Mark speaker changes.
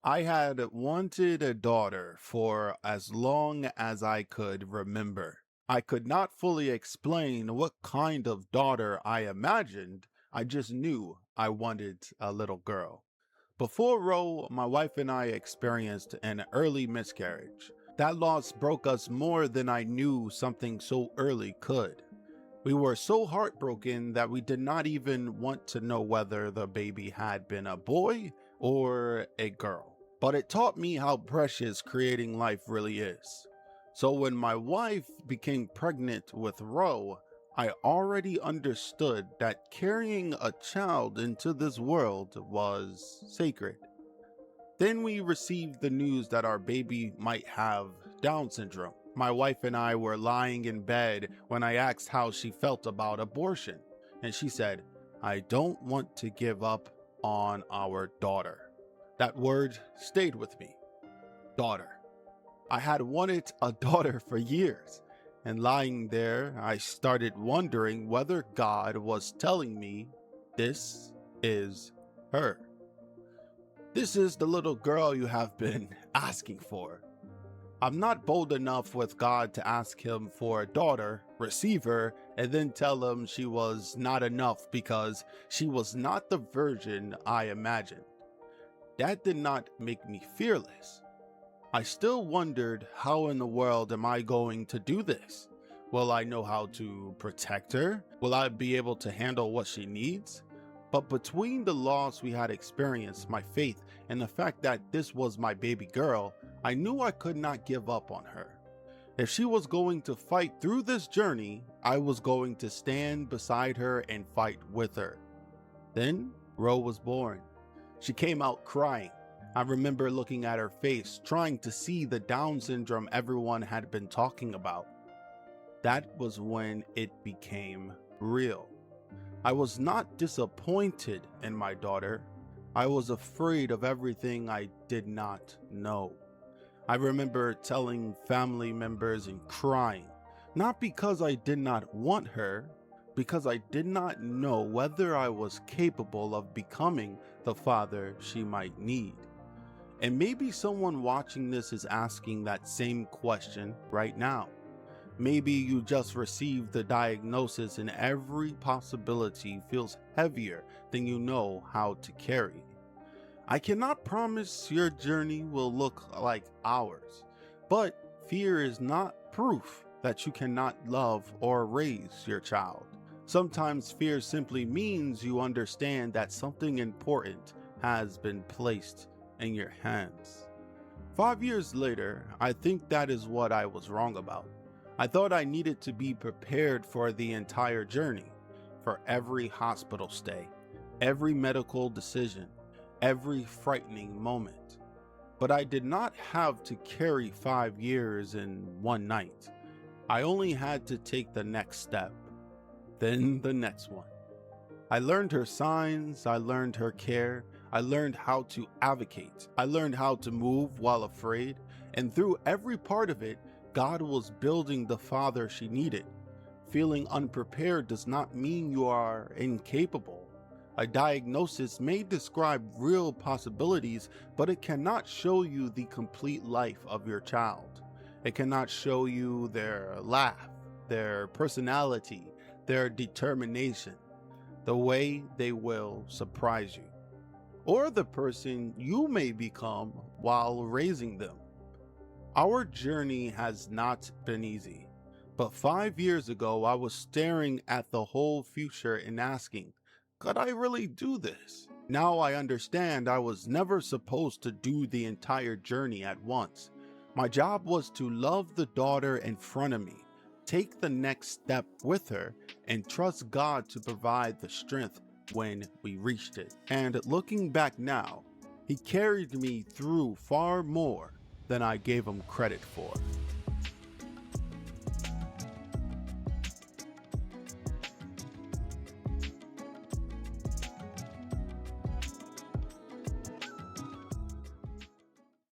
Speaker 1: I had wanted a daughter for as long as I could remember. I could not fully explain what kind of daughter I imagined. I just knew I wanted a little girl. Before Rowe, my wife and I experienced an early miscarriage. That loss broke us more than I knew something so early could. We were so heartbroken that we did not even want to know whether the baby had been a boy or a girl. But it taught me how precious creating life really is. So when my wife became pregnant with Roe, I already understood that carrying a child into this world was sacred. Then we received the news that our baby might have Down syndrome. My wife and I were lying in bed when I asked how she felt about abortion, and she said, "I don't want to give up on our daughter." That word stayed with me. Daughter. I had wanted a daughter for years, and lying there, I started wondering whether God was telling me, "This is her. This is the little girl you have been asking for." I'm not bold enough with God to ask him for a daughter, receive her, and then tell him she was not enough because she was not the virgin I imagined. That did not make me fearless. I still wondered, how in the world am I going to do this? Will I know how to protect her? Will I be able to handle what she needs? But between the loss we had experienced, my faith, and the fact that this was my baby girl, I knew I could not give up on her. If she was going to fight through this journey, I was going to stand beside her and fight with her. Then Roe was born. She came out crying. I remember looking at her face, trying to see the Down syndrome everyone had been talking about. That was when it became real. I was not disappointed in my daughter. I was afraid of everything I did not know. I remember telling family members and crying, not because I did not want her, because I did not know whether I was capable of becoming the father she might need. And maybe someone watching this is asking that same question right now. Maybe you just received the diagnosis and every possibility feels heavier than you know how to carry. I cannot promise your journey will look like ours, but fear is not proof that you cannot love or raise your child. Sometimes fear simply means you understand that something important has been placed in your hands. 5 years later, I think that is what I was wrong about. I thought I needed to be prepared for the entire journey, for every hospital stay, every medical decision, every frightening moment. But I did not have to carry 5 years in one night. I only had to take the next step, then the next one. I learned her signs, I learned her care, I learned how to advocate, I learned how to move while afraid, and through every part of it, God was building the father she needed. Feeling unprepared does not mean you are incapable. A diagnosis may describe real possibilities, but it cannot show you the complete life of your child. It cannot show you their laugh, their personality, their determination, the way they will surprise you, or the person you may become while raising them. Our journey has not been easy, but 5 years ago I was staring at the whole future and asking, could I really do this? Now I understand I was never supposed to do the entire journey at once. My job was to love the daughter in front of me, take the next step with her, and trust God to provide the strength when we reached it. And looking back now, He carried me through far more than I gave Him credit for.